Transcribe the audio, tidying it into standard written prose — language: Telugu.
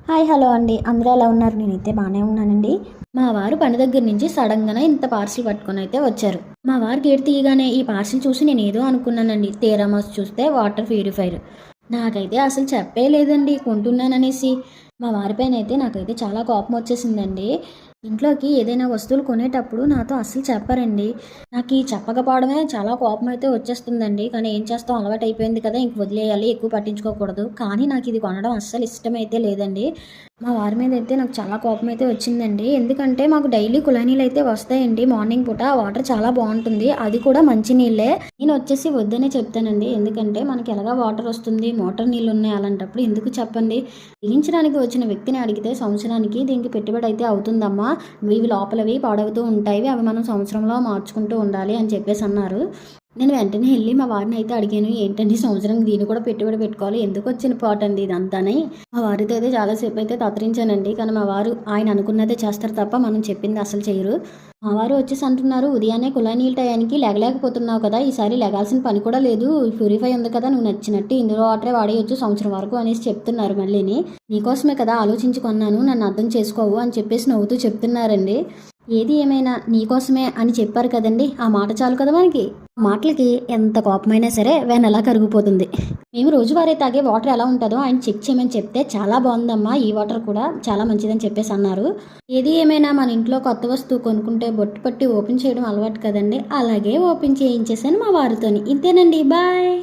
హాయ్ హలో అండి, అందరూ ఎలా ఉన్నారు? నేనైతే బాగానే ఉన్నానండి. మా వారు పని దగ్గర నుంచి సడన్గానే ఇంత పార్సిల్ పట్టుకొని అయితే వచ్చారు. మా వారు గేట్ తీయగానే ఈ పార్సిల్ చూసి నేను ఏదో అనుకున్నానండి. తీరా మోసి చూస్తే వాటర్ ప్యూరిఫైర్. నాకైతే అసలు చెప్పే లేదండి కొంటున్నాననేసి. మా వారిపైన అయితే నాకైతే చాలా కోపం వచ్చేసిందండి. ఇంట్లోకి ఏదైనా వస్తువులు కొనేటప్పుడు నాతో అస్సలు చెప్పరండి. నాకు ఈ చెప్పకపోవడమే చాలా కోపం అయితే వచ్చేస్తుందండి. కానీ ఏం చేస్తాం, అలవాటు అయిపోయింది కదా, ఇంక వదిలేయాలి, ఎక్కువ పట్టించుకోకూడదు. కానీ నాకు ఇది కొనడం అస్సలు ఇష్టమైతే లేదండి. మా వారి మీద అయితే నాకు చాలా కోపం అయితే వచ్చిందండి. ఎందుకంటే మాకు డైలీ కుళాయి నీళ్ళు అయితే వస్తాయండి. మార్నింగ్ పూట ఆ వాటర్ చాలా బాగుంటుంది, అది కూడా మంచి నీళ్ళే. నేను వచ్చేసి వద్దనే చెప్తానండి. ఎందుకంటే మనకి ఎలాగా వాటర్ వస్తుంది, మోటార్ నీళ్ళు ఉన్నాయి, అలాంటప్పుడు ఎందుకు చెప్పండి. బిగించడానికి వచ్చిన వ్యక్తిని అడిగితే సంవత్సరానికి దీనికి పెట్టుబడి అయితే అవుతుందమ్మా, ఇవి లోపలవి పాడవుతూ ఉంటాయి, అవి మనం సంవత్సరంలో మార్చుకుంటూ ఉండాలి అని చెప్పేసి అన్నారు. నేను వెంటనే వెళ్ళి మా వారిని అయితే అడిగాను, ఏంటండి సంవత్సరం దీన్ని కూడా పెట్టుబడి పెట్టుకోవాలి, ఎందుకు వచ్చిన పాట అండి ఇదంతాని. మా వారితో అయితే చాలాసేపు అయితే తత్రించానండి. కానీ మా వారు ఆయన అనుకున్నదే చేస్తారు తప్ప మనం చెప్పింది అసలు చేయరు. మా వారు వచ్చేసి అంటున్నారు, ఉదయాన్నే కుళాయి నీళ్ళ టయానికి లేగలేకపోతున్నావు కదా, ఈసారి లేగాల్సిన పని కూడా లేదు, ప్యూరిఫై ఉంది కదా, నువ్వు నచ్చినట్టు ఇందులో వాటరే వాడేయొచ్చు సంవత్సరం వరకు అనేసి చెప్తున్నారు. మళ్ళీని నీకోసమే కదా ఆలోచించి కొన్నాను, నన్ను అర్థం చేసుకోవు అని చెప్పేసి నవ్వుతూ చెప్తున్నారండి. ఏది ఏమైనా నీకోసమే అని చెప్పారు కదండి, ఆ మాట చాలు కదా మనకి. మాటలకి ఎంత కోపమైనా సరే వెనలా కరిగిపోతుంది. మేము రోజువారీ తాగే వాటర్ ఎలా ఉంటుందో ఆయన చెక్ చేయమని చెప్తే, చాలా బాగుందమ్మా, ఈ వాటర్ కూడా చాలా మంచిదని చెప్పేసి అన్నారు. ఏది ఏమైనా మన ఇంట్లో కొత్త వస్తువు కొనుక్కుంటే బొట్టు పట్టి ఓపెన్ చేయడం అలవాటు కదండి, అలాగే ఓపెన్ చేయించేసాను మా వారితోని. ఇంతేనండి, బాయ్.